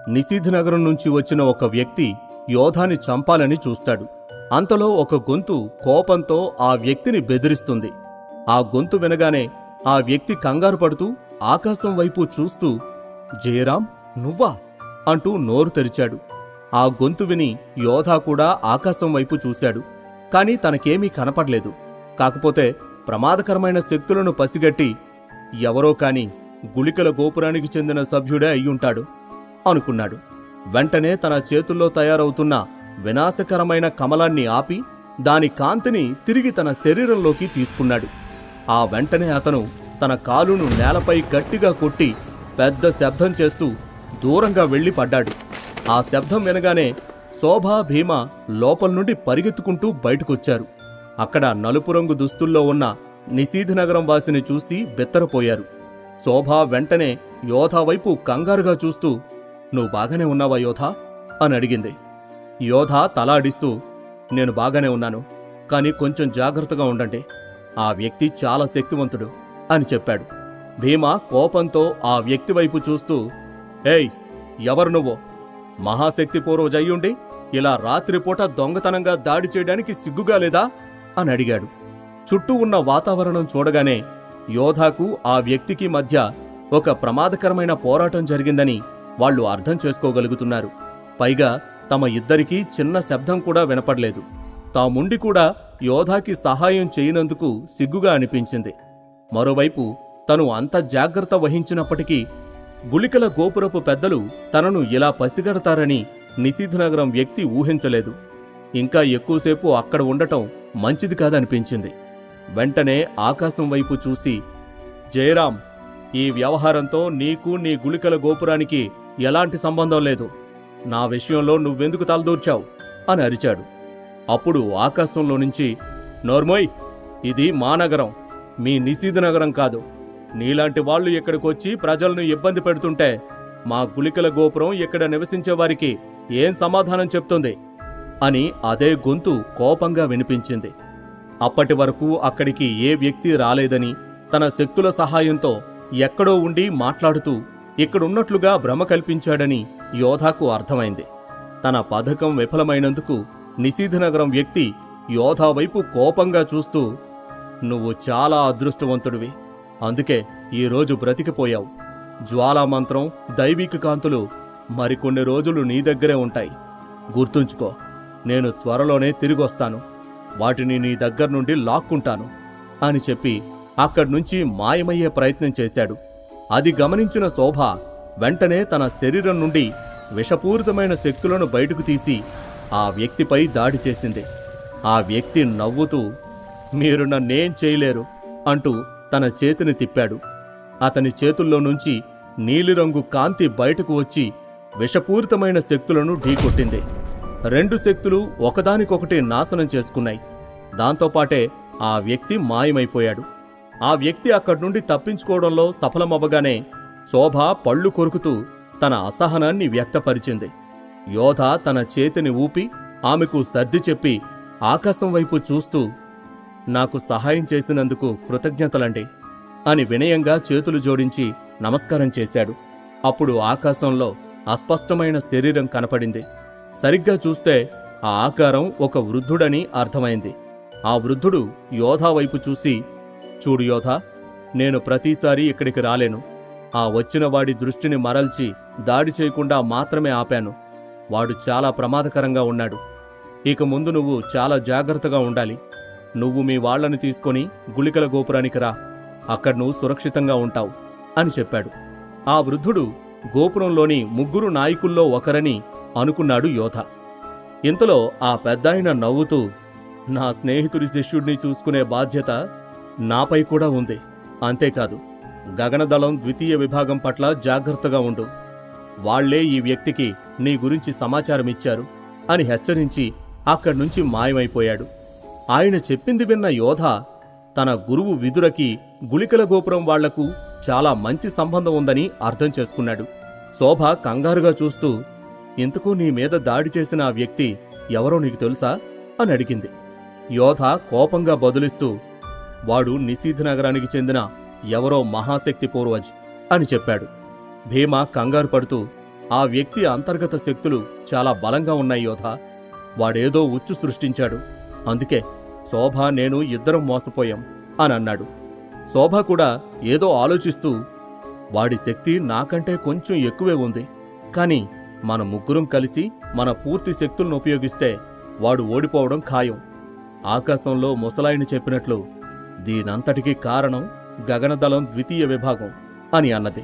నిశీధ్ నగరం నుంచి వచ్చిన ఒక వ్యక్తి యోధాని చంపాలని చూస్తాడు. అంతలో ఒక గొంతు కోపంతో ఆ వ్యక్తిని బెదిరిస్తుంది. ఆ గొంతు వినగానే ఆ వ్యక్తి కంగారు పడుతూ ఆకాశం వైపు చూస్తూ, జయరాం, నువ్వా అంటూ నోరు తెరిచాడు. ఆ గొంతు విని యోధా కూడా ఆకాశం వైపు చూశాడు. కాని తనకేమీ కనపడలేదు. కాకపోతే ప్రమాదకరమైన శక్తులను పసిగట్టి ఎవరో కాని గుళికల గోపురానికి చెందిన సభ్యుడే అయ్యుంటాడు అనుకున్నాడు. వెంటనే తన చేతుల్లో తయారవుతున్న వినాశకరమైన కమలాన్ని ఆపి దాని కాంతిని తిరిగి తన శరీరంలోకి తీసుకున్నాడు. ఆ వెంటనే అతను తన కాలును నేలపై గట్టిగా కొట్టి పెద్ద శబ్దం చేస్తూ దూరంగా వెళ్లి పడ్డాడు. ఆ శబ్దం వినగానే శోభ, భీమ లోపల నుండి పరిగెత్తుకుంటూ బయటకొచ్చారు. అక్కడ నలుపు రంగు దుస్తుల్లో ఉన్న నిశీధ్ నగరం వాసిని చూసి బెత్తరపోయారు. శోభ వెంటనే యోధా వైపు కంగారుగా చూస్తూ, నువ్వు బాగానే ఉన్నావా యోధా అని అడిగింది. యోధా తలాడిస్తూ, నేను బాగానే ఉన్నాను, కాని కొంచెం జాగ్రత్తగా ఉండండి, ఆ వ్యక్తి చాలా శక్తివంతుడు అని చెప్పాడు. భీమ కోపంతో ఆ వ్యక్తి వైపు చూస్తూ, ఏయ్, ఎవరు నువ్వు? మహాశక్తి పూర్వజయ్యుండి ఇలా రాత్రిపూట దొంగతనంగా దాడి చేయడానికి సిగ్గుగా లేదా అని అడిగాడు. చుట్టూ ఉన్న వాతావరణం చూడగానే యోధాకు ఆ వ్యక్తికి మధ్య ఒక ప్రమాదకరమైన పోరాటం జరిగిందని వాళ్లు అర్థం చేసుకోగలుగుతున్నారు. పైగా తమ ఇద్దరికీ చిన్న శబ్దం కూడా వినపడలేదు. తాముండి కూడా యోధాకి సహాయం చేయనందుకు సిగ్గుగా అనిపించింది. మరోవైపు తను అంత జాగ్రత్త వహించినప్పటికీ గుళికల గోపురపు పెద్దలు తనను ఇలా పసిగడతారని నిశీధ్ నగరం వ్యక్తి ఊహించలేదు. ఇంకా ఎక్కువసేపు అక్కడ ఉండటం మంచిది కాదనిపించింది. వెంటనే ఆకాశం వైపు చూసి, జయరాం, ఈ వ్యవహారంతో నీకు నీ గుళికల గోపురానికి ఎలాంటి సంబంధం లేదు. నా విషయంలో నువ్వెందుకు తలదూర్చావు అని అరిచాడు. అప్పుడు ఆకాశంలో నుంచి, నోర్మోయ్, ఇది మా నగరం, మీ నిశీధ్ నగరం కాదు. నీలాంటి వాళ్లు ఇక్కడికొచ్చి ప్రజలను ఇబ్బంది పెడుతుంటే మా గుళికల గోపురం ఇక్కడ నివసించే వారికి ఏం సమాధానం చెప్తుంది అని అదే గొంతు కోపంగా వినిపించింది. అప్పటి వరకు అక్కడికి ఏ వ్యక్తి రాలేదని, తన శక్తుల సహాయంతో ఎక్కడో ఉండి మాట్లాడుతూ ఇక్కడున్నట్లుగా భ్రమ కల్పించాడని యోధాకు అర్థమైంది. తన పథకం విఫలమైనందుకు నిశీధ్ నగరం వ్యక్తి యోధా వైపు కోపంగా చూస్తూ, నువ్వు చాలా అదృష్టవంతుడివి, అందుకే ఈరోజు బ్రతికిపోయావు. జ్వాలామంత్రం, దైవిక కాంతులు మరికొన్ని రోజులు నీ దగ్గరే ఉంటాయి. గుర్తుంచుకో, నేను త్వరలోనే తిరిగొస్తాను, వాటిని నీ దగ్గర నుండి లాక్కుంటాను అని చెప్పి అక్కడ్నుంచి మాయమయ్యే ప్రయత్నం చేశాడు. అది గమనించిన శోభ వెంటనే తన శరీరం నుండి విషపూరితమైన శక్తులను బయటకు తీసి ఆ వ్యక్తిపై దాడి చేసింది. ఆ వ్యక్తి నవ్వుతూ, మీరు నన్నేం చేయలేరు అంటూ తన చేతిని తిప్పాడు. అతని చేతుల్లో నుంచి నీలిరంగు కాంతి బయటకు వచ్చి విషపూరితమైన శక్తులను ఢీకొట్టింది. రెండు శక్తులు ఒకదానికొకటి నాశనం చేసుకున్నాయి. దాంతోపాటే ఆ వ్యక్తి మాయమైపోయాడు. ఆ వ్యక్తి అక్కడి నుండి తప్పించుకోవడంలో సఫలమవ్వగానే శోభ పళ్ళు కొరుకుతూ తన అసహనాన్ని వ్యక్తపరిచింది. యోధ తన చేతిని ఊపి ఆమెకు సర్ది చెప్పి ఆకాశం వైపు చూస్తూ, నాకు సహాయం చేసినందుకు కృతజ్ఞతలండి అని వినయంగా చేతులు జోడించి నమస్కారం చేశాడు. అప్పుడు ఆకాశంలో అస్పష్టమైన శరీరం కనపడింది. సరిగ్గా చూస్తే ఆ ఆకారం ఒక వృద్ధుడని అర్థమైంది. ఆ వృద్ధుడు యోధా వైపు చూసి, చూడు యోధా, నేను ప్రతిసారి ఇక్కడికి రాలేను. ఆ వచ్చిన వాడి దృష్టిని మరల్చి దాడి చేయకుండా మాత్రమే ఆపాను. వాడు చాలా ప్రమాదకరంగా ఉన్నాడు. ఇక ముందు నువ్వు చాలా జాగ్రత్తగా ఉండాలి. నువ్వు మీ వాళ్లను తీసుకొని గుళికల గోపురానికి రా, అక్కడ నువ్వు సురక్షితంగా ఉంటావు అని చెప్పాడు. ఆ వృద్ధుడు గోపురంలోని ముగ్గురు నాయకుల్లో ఒకరని అనుకున్నాడు యోధ. ఇంతలో ఆ పెద్దాయన నవ్వుతూ, నా స్నేహితుడి శిష్యుడిని చూసుకునే బాధ్యత నాపై కూడా ఉంది. అంతేకాదు, గగనదళం ద్వితీయ విభాగం పట్ల జాగ్రత్తగా ఉండు. వాళ్లే ఈ వ్యక్తికి నీ గురించి సమాచారమిచ్చారు అని హెచ్చరించి అక్కడ్నుంచి మాయమైపోయాడు. ఆయన చెప్పింది విన్న యోధ తన గురువు విదురకి గుళికల గోపురం వాళ్లకు చాలా మంచి సంబంధం ఉందని అర్థం చేసుకున్నాడు. శోభ కంగారుగా చూస్తూ, ఇంతకు నీ మీద దాడి చేసిన ఆ వ్యక్తి ఎవరో నీకు తెలుసా అని అడిగింది. యోధ కోపంగా బదులిస్తూ, వాడు నిశీధ్ నగరానికి చెందిన ఎవరో మహాశక్తి పూర్వజ్ అని చెప్పాడు. భీమ కంగారు పడుతూ, ఆ వ్యక్తి అంతర్గత శక్తులు చాలా బలంగా ఉన్నాయి యోధా. వాడేదో ఉచ్చు సృష్టించాడు. అందుకే శోభ నేను ఇద్దరం మోసపోయాం అని అన్నాడు. శోభ కూడా ఏదో ఆలోచిస్తూ, వాడి శక్తి నాకంటే కొంచెం ఎక్కువే ఉంది, కాని మన ముగ్గురం కలిసి మన పూర్తి శక్తులను ఉపయోగిస్తే వాడు ఓడిపోవడం ఖాయం. ఆకాశంలో ముసలాయిని చెప్పినట్లు దీనంతటికీ కారణం గగనదళం ద్వితీయ విభాగం అని అన్నది.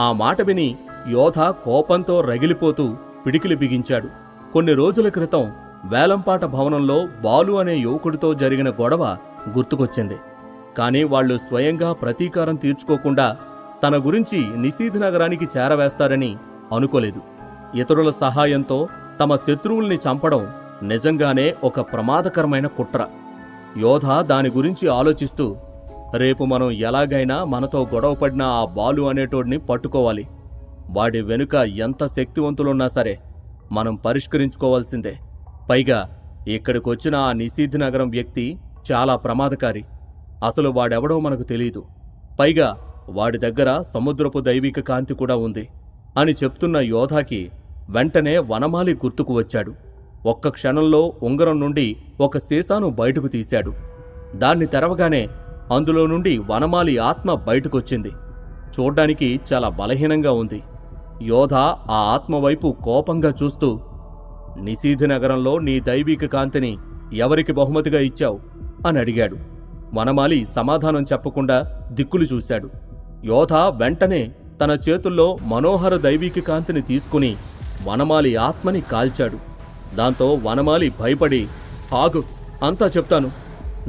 ఆ మాట విని యోధ కోపంతో రగిలిపోతూ పిడికిలి బిగించాడు. కొన్ని రోజుల క్రితం వేలంపాట భవనంలో బాలు అనే యువకుడితో జరిగిన గొడవ గుర్తుకొచ్చింది. కాని వాళ్లు స్వయంగా ప్రతీకారం తీర్చుకోకుండా తన గురించి నిశీథ్ నగరానికి చేరవేస్తారని అనుకోలేదు. ఇతరుల సహాయంతో తమ శత్రువుల్ని చంపడం నిజంగానే ఒక ప్రమాదకరమైన కుట్ర. యోధ దాని గురించి ఆలోచిస్తూ, రేపు మనం ఎలాగైనా మనతో గొడవపడిన ఆ బాలు అనేటోడిని పట్టుకోవాలి. వాడి వెనుక ఎంత శక్తివంతులున్నా సరే మనం పరిష్కరించుకోవాల్సిందే. పైగా ఇక్కడికొచ్చిన ఆ నిశీథ్ నగరం వ్యక్తి చాలా ప్రమాదకారి. అసలు వాడెవడో మనకు తెలీదు. పైగా వాడి దగ్గర సముద్రపు దైవిక కాంతి కూడా ఉంది అని చెప్తున్న యోధాకి వెంటనే వనమాలి గుర్తుకు వచ్చాడు. ఒక్క క్షణంలో ఉంగరం నుండి ఒక సీసాను బయటకు తీశాడు. దాన్ని తెరవగానే అందులో నుండి వనమాలి ఆత్మ బయటకొచ్చింది. చూడ్డానికి చాలా బలహీనంగా ఉంది. యోధ ఆ ఆత్మ వైపు కోపంగా చూస్తూ, నిశీథ్ నగరంలో నీ దైవిక కాంతిని ఎవరికి బహుమతిగా ఇచ్చావు అని అడిగాడు. వనమాలి సమాధానం చెప్పకుండా దిక్కులు చూశాడు. యోధ వెంటనే తన చేతుల్లో మనోహర దైవిక కాంతిని తీసుకుని వనమాలి ఆత్మని కాల్చాడు. దాంతో వనమాలి భయపడి, ఆగు, అంతా చెప్తాను.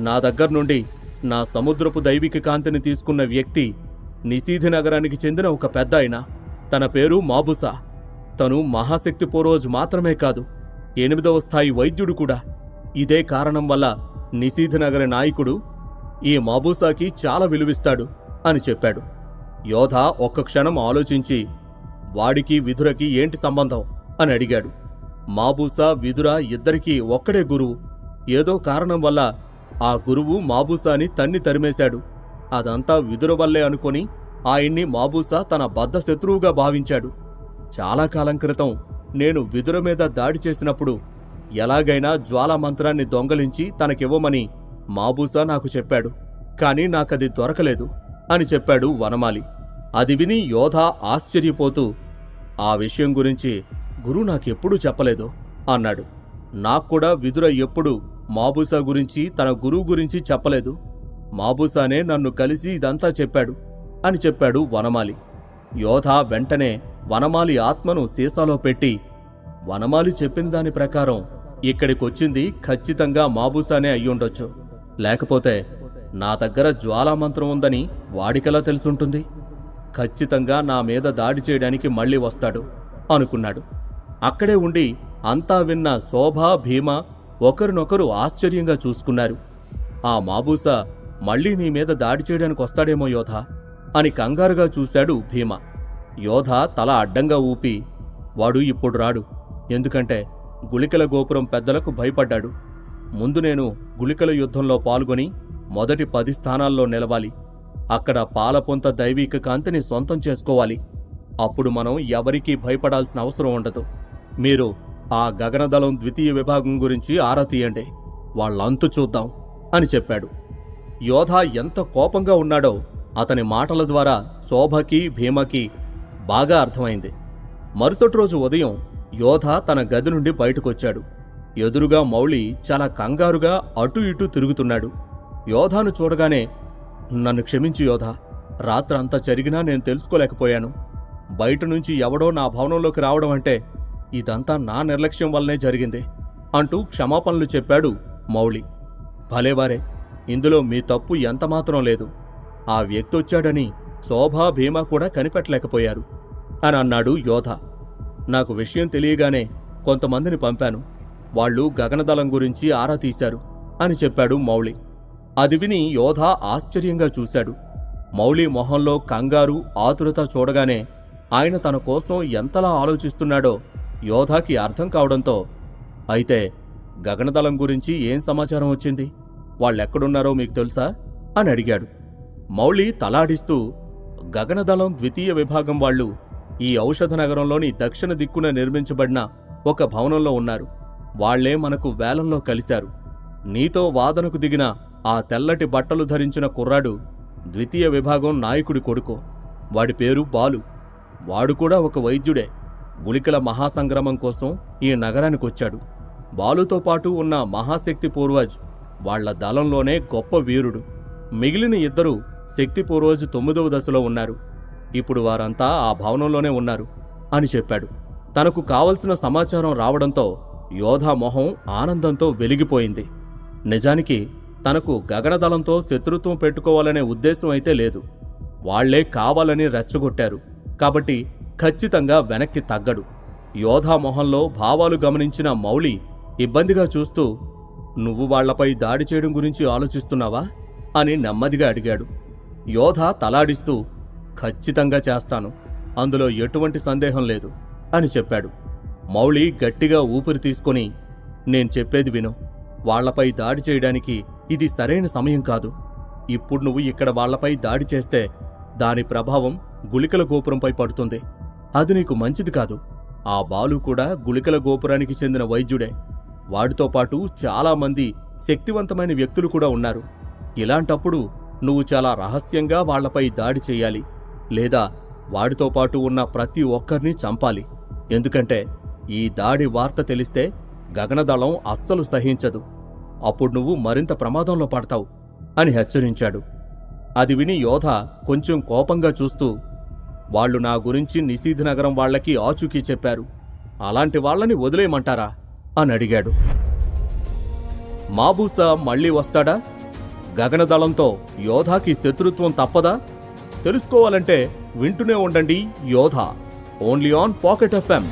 నా దగ్గర్నుండి నా సముద్రపు దైవిక కాంతిని తీసుకున్న వ్యక్తి నిశీథ్ నగరానికి చెందిన ఒక పెద్ద ఆయన. తన పేరు మాబుసా. తను మహాశక్తి పూర్వజు మాత్రమే కాదు, 8వ స్థాయి వైద్యుడు కూడా. ఇదే కారణం వల్ల నిశీథ్ నగర నాయకుడు ఈ మాబూసాకి చాలా విలువిస్తాడు అని చెప్పాడు. యోధ ఒక్క క్షణం ఆలోచించి, వాడికి విదురకి ఏంటి సంబంధం అని అడిగాడు. మాబూసా విదుర ఇద్దరికీ ఒక్కడే గురువు. ఏదో కారణం వల్ల ఆ గురువు మాబూసాని తన్ని తరిమేశాడు. అదంతా విదుర వల్లే అనుకొని ఆయన్ని మాబూసా తన బద్ధ శత్రువుగా భావించాడు. చాలా కాలం క్రితం నేను విదుర మీద దాడి చేసినప్పుడు ఎలాగైనా జ్వాలామంత్రాన్ని దొంగలించి తనకివ్వమని మాబూసా నాకు చెప్పాడు. కాని నాకది దొరకలేదు అని చెప్పాడు వనమాలి. అది విని యోధ ఆశ్చర్యపోతూ, ఆ విషయం గురించి గురు నాకెప్పుడూ చెప్పలేదు అన్నాడు. నాక్కూడా విదుర ఎప్పుడు మాబూసా గురించి తన గురువు గురించి చెప్పలేదు. మాబూసానే నన్ను కలిసి ఇదంతా చెప్పాడు అని చెప్పాడు వనమాలి. యోధ వెంటనే వనమాలి ఆత్మను సీసాలో పెట్టి, వనమాలి చెప్పిన దాని ప్రకారం ఇక్కడికొచ్చింది ఖచ్చితంగా మాబూసానే అయ్యుండొచ్చు. లేకపోతే నా దగ్గర జ్వాలామంత్రం ఉందని వాడికెలా తెలుసుంటుంది? ఖచ్చితంగా నా మీద దాడి చేయడానికి మళ్ళీ వస్తాడు అనుకున్నాడు. అక్కడే ఉండి అంతా విన్న శోభ, భీమ ఒకరినొకరు ఆశ్చర్యంగా చూసుకున్నారు. ఆ మాబూసా మళ్ళీ నీ మీద దాడి చేయడానికి వస్తాడేమో యోధ అని కంగారుగా చూశాడు భీమ. యోధ తల అడ్డంగా ఊపి, వాడు ఇప్పుడు రాడు. ఎందుకంటే గుళికల గోపురం పెద్దలకు భయపడ్డాడు. ముందు నేను గుళికల యుద్ధంలో పాల్గొని మొదటి 10 స్థానాల్లో నిలవాలి. అక్కడ పాలపొంత దైవిక కాంతిని సొంతం చేసుకోవాలి. అప్పుడు మనం ఎవరికీ భయపడాల్సిన అవసరం ఉండదు. మీరు ఆ గగనదళం ద్వితీయ విభాగం గురించి ఆరా తీయండి, వాళ్ళంతు చూద్దాం అని చెప్పాడు. యోధ ఎంత కోపంగా ఉన్నాడో అతని మాటల ద్వారా శోభకి, భీమకి బాగా అర్థమైంది. మరుసటి రోజు ఉదయం యోధ తన గది నుండి బయటకొచ్చాడు. ఎదురుగా మౌళి చాలా కంగారుగా అటూ ఇటూ తిరుగుతున్నాడు. యోధాను చూడగానే, నన్ను క్షమించు యోధ, రాత్రంతా జరిగినా నేను తెలుసుకోలేకపోయాను. బయట నుంచి ఎవడో నా భవనంలోకి రావడం అంటే ఇదంతా నా నిర్లక్ష్యం వల్లనే జరిగింది అంటూ క్షమాపణలు చెప్పాడు మౌళి. భలేవారే, ఇందులో మీ తప్పు ఎంతమాత్రం లేదు. ఆ వ్యక్తి వచ్చాడని శోభా, భీమ కూడా కనిపెట్టలేకపోయారు అని అన్నాడు యోధ. నాకు విషయం తెలియగానే కొంతమందిని పంపాను. వాళ్ళు గగనదళం గురించి ఆరా తీశారు అని చెప్పాడు మౌళి. అది విని యోధ ఆశ్చర్యంగా చూశాడు. మౌళి మొహంలో కంగారు, ఆతురత చూడగానే ఆయన తన కోసం ఎంతలా ఆలోచిస్తున్నాడో యోధాకి అర్థం కావడంతో, అయితే గగనదళం గురించి ఏం సమాచారం వచ్చింది? వాళ్ళెక్కడున్నారో మీకు తెలుసా అని అడిగాడు. మౌళి తలాడిస్తూ, గగనదళం ద్వితీయ విభాగం వాళ్ళు ఈ ఔషధ నగరంలోని దక్షిణ దిక్కున నిర్మించబడిన ఒక భవనంలో ఉన్నారు. వాళ్లే మనకు వేలంలో కలిశారు. నీతో వాదనకు దిగిన ఆ తెల్లటి బట్టలు ధరించిన కుర్రాడు ద్వితీయ విభాగం నాయకుడి కొడుకు. వాడి పేరు బాలు. వాడు కూడా ఒక వైద్యుడే. గుళికల మహాసంగ్రామం కోసం ఈ నగరానికొచ్చాడు. బాలుతో పాటు ఉన్న మహాశక్తి పూర్వజ్ వాళ్ల దళంలోనే గొప్ప వీరుడు. మిగిలిన ఇద్దరు శక్తి పూర్వజ్ 9వ దశలో ఉన్నారు. ఇప్పుడు వారంతా ఆ భవనంలోనే ఉన్నారు అని చెప్పాడు. తనకు కావలసిన సమాచారం రావడంతో యోధా మొహం ఆనందంతో వెలిగిపోయింది. నిజానికి తనకు గగనదళంతో శత్రుత్వం పెట్టుకోవాలనే ఉద్దేశం అయితే లేదు. వాళ్లే కావాలని రెచ్చగొట్టారు కాబట్టి ఖచ్చితంగా వెనక్కి తగ్గడు. యోధా మొహంలో భావాలు గమనించిన మౌళి ఇబ్బందిగా చూస్తూ, నువ్వు వాళ్లపై దాడి చేయడం గురించి ఆలోచిస్తున్నావా అని నెమ్మదిగా అడిగాడు. యోధా తలాడిస్తూ, ఖచ్చితంగా చేస్తాను, అందులో ఎటువంటి సందేహం లేదు అని చెప్పాడు. మౌళి గట్టిగా ఊపిరి తీసుకొని, నేను చెప్పేది విను. వాళ్లపై దాడి చేయడానికి ఇది సరైన సమయం కాదు. ఇప్పుడు నువ్వు ఇక్కడ వాళ్లపై దాడి చేస్తే దాని ప్రభావం గుళికల గోపురంపై పడుతుంది. అది నీకు మంచిది కాదు. ఆ బాలు కూడా గుళికల గోపురానికి చెందిన వైద్యుడే. వాడితో పాటు చాలామంది శక్తివంతమైన వ్యక్తులు కూడా ఉన్నారు. ఇలాంటప్పుడు నువ్వు చాలా రహస్యంగా వాళ్లపై దాడి చెయ్యాలి, లేదా వాడితో పాటు ఉన్న ప్రతి ఒక్కరినీ చంపాలి. ఎందుకంటే ఈ దాడి వార్త తెలిస్తే గగనదళం అస్సలు సహించదు. అప్పుడు నువ్వు మరింత ప్రమాదంలో పడతావు అని హెచ్చరించాడు. అది విని యోధ కొంచెం కోపంగా చూస్తూ, వాళ్లు నా గురించి నిశీధ్ నగరం వాళ్లకి ఆచూకీ చెప్పారు. అలాంటి వాళ్లని వదిలేయమంటారా అని అడిగాడు. మాబూసా మళ్లీ వస్తాడా? గగనదళంతో యోధాకి శత్రుత్వం తప్పదా? తెలుసుకోవాలంటే వింటూనే ఉండండి యోధ, ఓన్లీ ఆన్ పాకెట్ FM.